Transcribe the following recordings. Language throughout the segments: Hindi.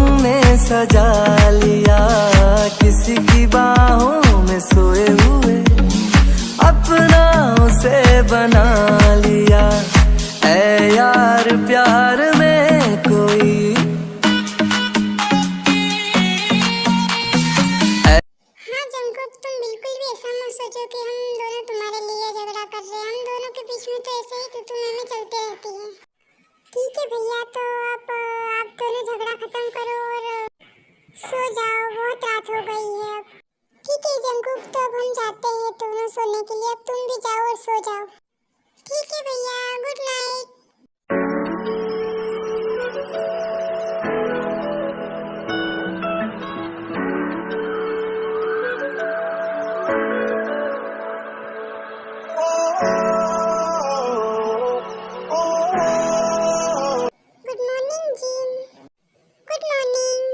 तुमने सजा लिया, किसी की बाहों में सोए हुए अपना उसे बना लिया। ऐ यार प्यार में कोई हाँ जंकुक, तुम बिल्कुल भी ऐसा मत सोचो कि हम दोनों तुम्हारे लिए झगड़ा कर रहे हैं। हम दोनों के बीच में तो ऐसे ही तू मैं चलती रहती है। ठीक है भैया, तो आप दोनों झगड़ा खत्म करो और सो जाओ, बहुत रात हो गई है अब। ठीक है जंकुक, तो अब हम जाते हैं दोनों सोने के लिए। अब तुम भी जाओ और सो जाओ। ठीक है भैया, गुड नाइट। गुड मॉर्निंग जिन। Good morning.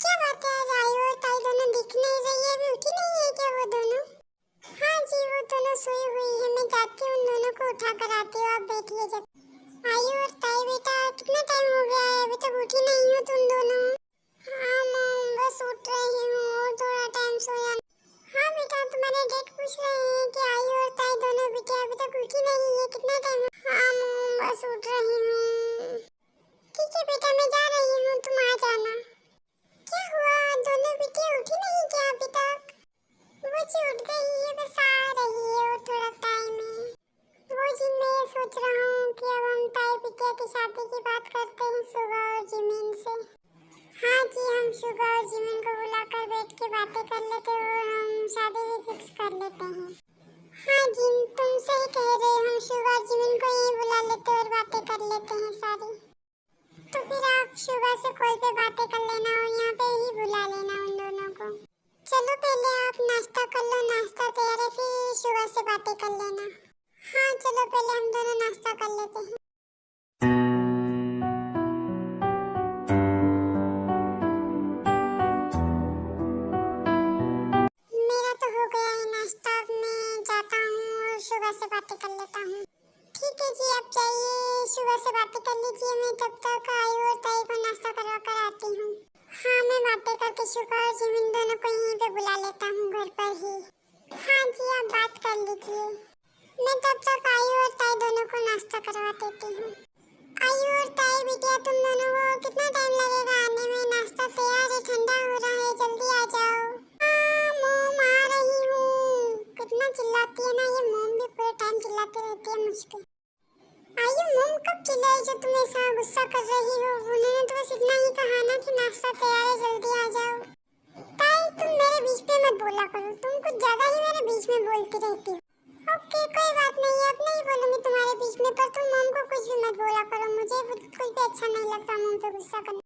क्या बात है, आज आयु और ताई दोनों दिख नहीं रही है, अभी उठी नहीं है क्या वो दोनों? हाँ जी, वो दोनों सोई हुई है। मैं जाती हूँ उन दोनों को उठा कर आती हूँ, आप बैठिए जब। आयु और ताई बेटा, कितना टाइम हो गया है, अभी तक उठी नहीं हो तुम दोनों? हाँ मॉम, बस उठ रही हूँ और थोड़ा टाइम सोया। हाँ बेटा, तुम्हारे डैड पूछ रहे हैं कि आयु और ताई दोनों बेटे अभी तक उठी नहीं है, कितना टाइम? हाँ मॉम, बस उठ रही हूँ। ठीक है बेटा, मैं जा रही हूँ, तुम आ जाना। क्या हुआ, दोनों बेटे उठी नहीं क्या अभी तक? वो जी उठ गई है, बस आ रही है और थोड़ा टाइम है। वो जी मैं सोच रहा हूँ कि अब हम ताई बिटिया की शादी की बात करते हैं सुगा और जिमिन से। हाँ जी, हम सुगा और जिमिन को बुलाकर बैठ के बातें कर लेते हैं और हम शादी भी फिक्स कर लेते हैं। हाँ जी, तुम सही कह रहे हो, हम सुगा और जिमिन को यहीं बुला लेते और बातें कर लेते हैं सारी। तो फिर आप शुगर से कॉल पे बातें कर लेना और यहाँ पे ही बुला लेना उन दोनों को। चलो पहले आप नाश्ता कर लो, नाश्ता तैयार है, फिर शुगर से बातें कर लेना। हाँ चलो, पहले हम दोनों नाश्ता कर लेते हैं। मेरा तो हो गया है नाश्ता, अब मैं जाता हूँ और शुगर से बातें कर लेता हूँ। ठीक है जी, आप जाइए, शुगर से बातें कर लीजिए, मैं तब तक आयु और ताई को नाश्ता करवा कर आती हूँ। हाँ, मैं बातें करके शुगर और जिमिन दोनों को यहीं पे बुला लेता हूँ घर पर ही। हाँ जी, आप बात कर लीजिए, मैं तब तक आयु और ताई दोनों को नाश्ता करवा देती हूँ। आयु और ताई बिटिया, तुम दोनों को कितना टाइम लगेगा आने में? नाश्ता तैयार है, ठंडा हो रहा है, जल्दी आ जाओ। हाँ मॉम, आ रही हूँ। कितना चिल्लाती है ना ये मॉम, भी पूरे टाइम चिल्लाती रहती है मुझ पे। आयु मॉम कब चिल्लाई जो तुम ऐसा गुस्सा कर रही हो? उन्होंने तो बस इतना ही कहा ना कि नाश्ता तैयार है, जल्दी आ जाओ। ताई, तुम मेरे बीच में मत बोला करो, तुम कुछ ज्यादा ही मेरे बीच में बोलती रहती हो। ओके, कोई बात नहीं, अब नहीं बोलूंगी तुम्हारे बीच में, पर तुम मॉम को कुछ भी मत बोला करो, मुझे बिल्कुल भी अच्छा नहीं लगता मॉम पे गुस्सा करना।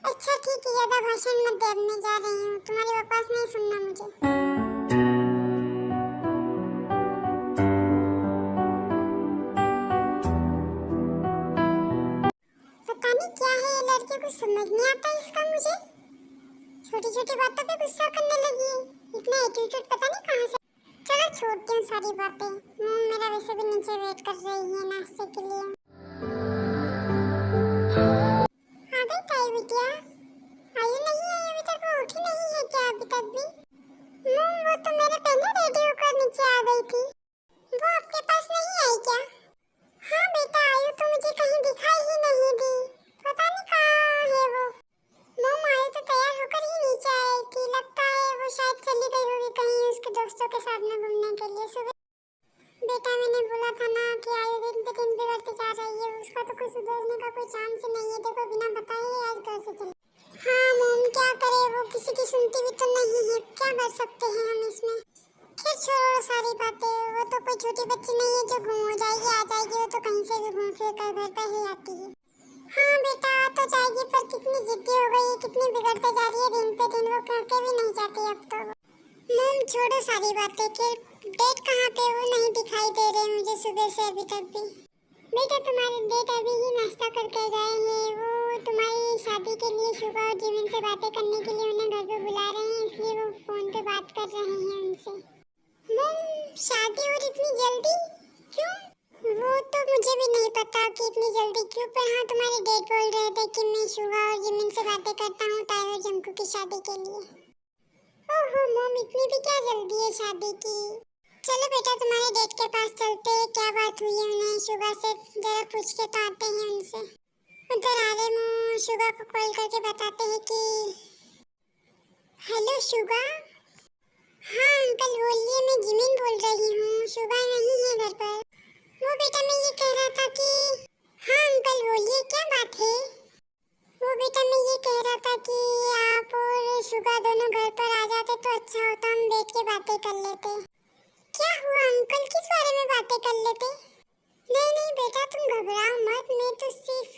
अच्छा ठीक है, ज्यादा भाषण मत दे, अब मैं जा रही हूँ, तुम्हारी बकवास नहीं सुनना मुझे। पता नहीं क्या है ये लड़के, कुछ समझ नहीं आता इसका मुझे। छोटी छोटी बातों पे गुस्सा करने लगी है, इतना एटीट्यूड पता नहीं कहाँ से। चलो छोड़ती हूँ सारी बातें, मेरा वैसे भी नीचे वेट कर रही है नाश्ते के लिए। आ गई ताई बिटिया? आयु नहीं आई अभी तक, वो उठी नहीं है क्या अभी तक भी? वो तो मेरे पहले रेडी होकर नीचे आ गई थी, वो आपके पास नहीं आई क्या? हाँ बेटा, आयु तो मुझे कहीं दिखाई ही नहीं दी, पता नहीं कहाँ है वो। मॉम, आयु तो तैयार होकर ही नीचे आई थी, लगता है वो शायद चली गई होगी कहीं उसके दोस्तों के साथ में घूमने के लिए। सुबह बेटा मैंने बोला था ना कि आयु दिन पे दिन बिगड़ती जा रही है, उसका तो कोई सुधरने का कोई चांस ही नहीं है। देखो बिना बताए आज घर से चली। हाँ मॉम, क्या करे, वो किसी की सुनती भी तो नहीं है, क्या कर सकते हैं हम इसमें। खैर छोड़ो सारी बातें, वो तो कोई छोटी बच्ची नहीं है जो गुम हो जाएगी, आ जाएगी, वो तो कहीं से भी घूम फिर कर घर पर ही आती है। हाँ बेटा, आ तो जाएगी, पर कितनी जिद्दी हो गई है, कितनी बिगड़ते जा रही है दिन पे दिन, वो करके भी नहीं जाती अब तो। मॉम छोड़ो सारी बातें, कि डेट कहाँ पे, वो नहीं दिखाई दे रहे मुझे सुबह से अभी तक भी। बेटा तुम्हारे डेट अभी ही नाश्ता करके गए हैं, वो तुम्हारी शादी के लिए शुगर और जिमिन से बातें करने के लिए उन्हें घर पे बुला रहे हैं, इसलिए वो फोन पे बात कर रहे हैं उनसे। मॉम, शादी और इतनी जल्दी क्यों? वो तो मुझे भी नहीं पता कि इतनी जल्दी क्यों, पर हाँ तुम्हारे डैड बोल रहे थे कि मैं शुगर और जिमिन से बातें करता हूँ ताई और जंकू की शादी के लिए। ओहो मॉम, इतनी भी क्या जल्दी है शादी की? चलो बेटा तुम्हारे डैड के पास चलते हैं, क्या बात हुई है उन्हें, शुगा से जरा पूछ के तो आते हैं उनसे। उधर आ रहे शुगा को कॉल करके बताते हैं कि हेलो शुगा। हाँ अंकल बोलिए, मैं जिमिन बोल रही हूँ, शुगा नहीं है घर पर। वो बेटा मैं ये कह रहा था कि हाँ अंकल बोलिए, क्या बात है? वो बेटा मैं ये कह रहा था कि आप और शुगा दोनों घर पर आ जाते तो अच्छा होता, हम बैठ के बातें कर लेते। क्या हुआ अंकल, किस बारे में बातें कर लेते? नहीं नहीं बेटा तुम घबराओ मत, मैं तो सिर्फ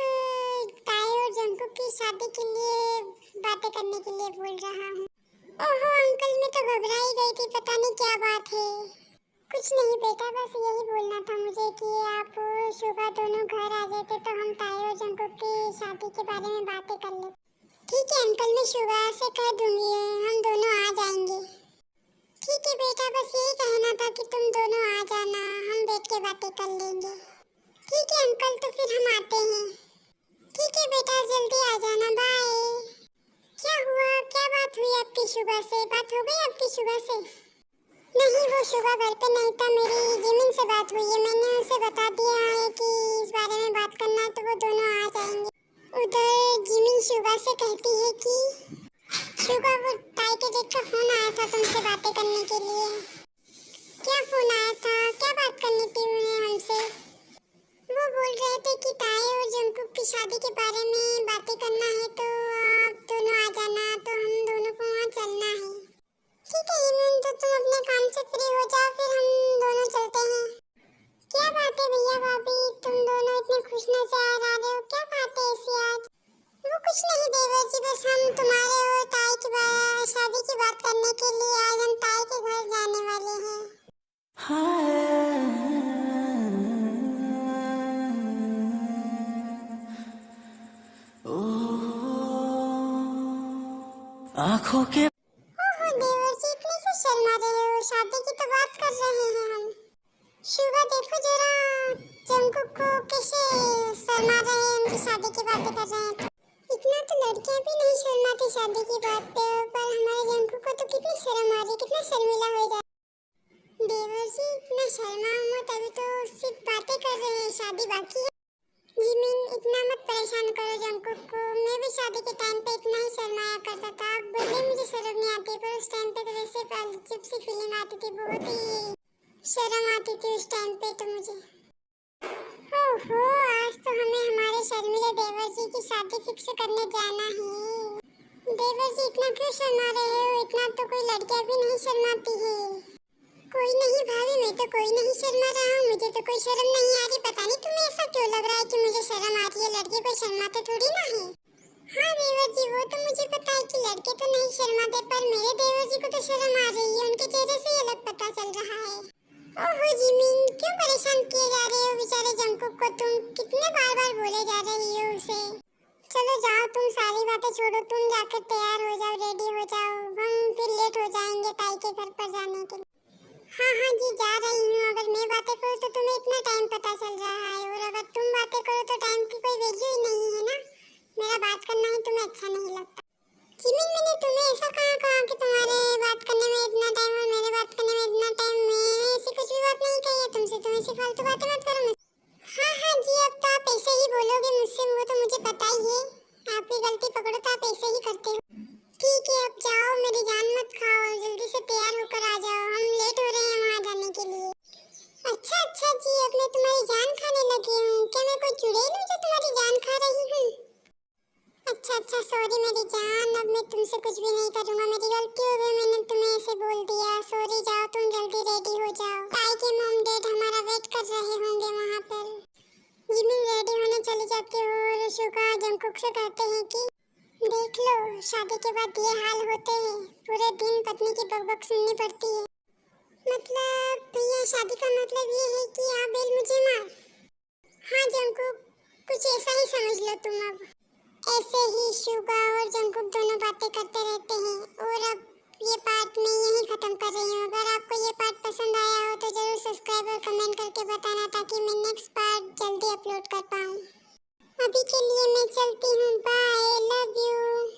ताई और जंकू की शादी के लिए बातें करने के लिए बोल रहा हूँ। ओहो अंकल, मैं तो घबरा ही गई थी, पता नहीं क्या बात है। कुछ नहीं बेटा, बस यही बोलना था मुझे कि आप और शुगा दोनों घर आ जाते तो हम ताई और जंकू की शादी के बारे में बातें कर लेते। ठीक है अंकल, मैं शुगा से कह दूंगी, हम दोनों आ जाएंगे। ठीक है बेटा, बस यही कहना था कि तुम दोनों आ जाना, हम बैठ के बातें कर लेंगे। ठीक है अंकल, तो फिर हम आते हैं। ठीक है बेटा, जल्दी आ जाना, बाय। क्या हुआ, क्या बात हुई आपकी शुगा से? बात हो गई आपकी शुगा से? नहीं, वो शुगा घर पे नहीं था, मेरी जिमिन से बात हुई है, मैंने उसे बता दिया है कि इस बारे में बात करना है, तो वो दोनों आ जाएंगे। उधर जिमिन शुगा से कहती है कि शुगा, वो ताई के डेड का फोन आया था तुमसे बातें करने के लिए। क्या फोन आया था, क्या बात करनी थी उन्हें हमसे? वो बोल रहे थे कि ताई और जंकुक की शादी के बारे में बातें करना है, तो आप दोनों आ जाना, तो हम दोनों को वहाँ चलना है। ठीक है इमन, तो तुम अपने काम से फ्री हो जाओ, फिर हम दोनों चलते हैं। क्या बात है भैया भाभी, तुम दोनों इतने खुश नजर आ रहे हो, क्या बात है ऐसी आज? वो कुछ नहीं देवर जी, बस हम तुम्हारे और ताई की शादी की बात करने के लिए आज हम ताई के घर जाने वाले हैं। आँखों के ओहो देवर जी, इतने क्यों शर्मा रहे हो, शादी की तो बात कर रहे हैं हम। शुगा देखो जरा जंकुक को कैसे शर्मा रहे हैं, उनकी शादी की बातें कर रहे हैं। तो इतना तो लड़कियां भी नहीं शर्माती शादी की बात पे, पर हमारे जंकुक को तो कितनी शर्म आ रही, कितना शर्मिला हो जाए। देवर जी इतना शर्मा मत, अभी तो सिर्फ बातें कर रहे हैं, शादी बाकी है। जिमिन इतना मत परेशान करो जंकुक को, मैं भी शादी के टाइम पे इतना ही शर्माया करता था, अब बोलने मुझे शर्म नहीं आती, पर उस टाइम पे तो वैसे अजीब सी फीलिंग आती थी, बहुत ही शर्म आती थी उस टाइम पे तो मुझे। ओहो, आज तो हमें हमारे शर्मिले देवर जी की शादी फिक्स करने जाना है। देवर जी इतना क्यों शर्मा रहे हो, इतना तो कोई लड़कियां भी नहीं शर्माती है। कोई नहीं भाभी, मैं तो कोई नहीं शर्मा रहा हूँ, मुझे तो कोई शर्म नहीं आ रही, पता नहीं तुम्हें ऐसा क्यों लग रहा है कि मुझे शर्म आ रही है, लड़के कोई शर्माते थोड़ी ना है। हाँ देवर जी, वो तो मुझे पता है कि लड़के तो नहीं शर्माते, पर मेरे देवर जी को तो शर्म आ रही है, उनके चेहरे से ये अलग पता चल रहा है। ओहो जिमिन, क्यों परेशान किए जा रहे हो बेचारे जंकुक को, तुम कितने बार बार बोले जा रही हो उसे। चलो जाओ, तुम सारी बातें छोड़ो, तुम जाकर तैयार हो जाओ, रेडी हो जाओ, हम फिर लेट हो जाएंगे ताई के घर पर जाने के लिए। हाँ हाँ जी, जा रही हूँ, अगर मैं बातें करूँ तो तुम्हें इतना टाइम पता चल रहा है, और अगर तुम बातें करो तो टाइम की कोई वैल्यू ही नहीं है ना, मेरा बात करना ही तुम्हें अच्छा नहीं लगता। जिमिन मैंने तुम्हें ऐसा कहा कि तुम्हारे बात करने में इतना टाइम और मेरे बात करने में इतना टाइम, मैंने ऐसी कुछ भी बात नहीं कही है तुमसे, तुम ऐसी फालतू बातें मत करो मुझसे। हाँ हाँ जी, अब तो आप ऐसे ही बोलोगे मुझसे, वो तो मुझे पता ही है, आपकी गलती पकड़ो तो आप ऐसे ही करते हो। ठीक है अब जाओ, मेरी जान मत खाओ, जल्दी से तैयार होकर आ जाओ, हम लेट हो रहे हैं वहाँ जाने के लिए। अच्छा जी, अब मैं तुम्हारी जान खाने लगी हूँ, क्या मैं कोई चुड़ैल हूँ जो तुम्हारी जान खा रही हूँ? अच्छा सॉरी मेरी जान, अब मैं तुमसे कुछ भी नहीं करूँगा, मेरी गलती हो गई, मैंने तुम्हें ऐसे बोल दिया, सॉरी। जाओ तुम जल्दी रेडी हो जाओ, ताई के मॉम डैड हमारा वेट कर रहे होंगे वहाँ पर। जिमिन रेडी होने चली जाती है और शुगा जंकुक से कहते हैं कि देख लो, शादी के बाद ये हाल होते हैं, पूरे दिन पत्नी की बकबक सुननी पड़ती है। मतलब भैया शादी का मतलब ये है कि आप बेल मुझे मार। हाँ जंकुक, कुछ ऐसा ही समझ लो तुम। अब ऐसे ही शुगा और जंकुक दोनों बातें करते रहते हैं, और अब ये पार्ट मैं यहीं खत्म कर रही हूँ। अगर आपको ये पार्ट पसंद आया हो तो जरूर सब्सक्राइब और कमेंट करके बताना, ताकि मैं नेक्स्ट पार्ट जल्दी अपलोड कर पाऊँ। अभी के लिए मैं चलती हूँ, बाय, लव यू।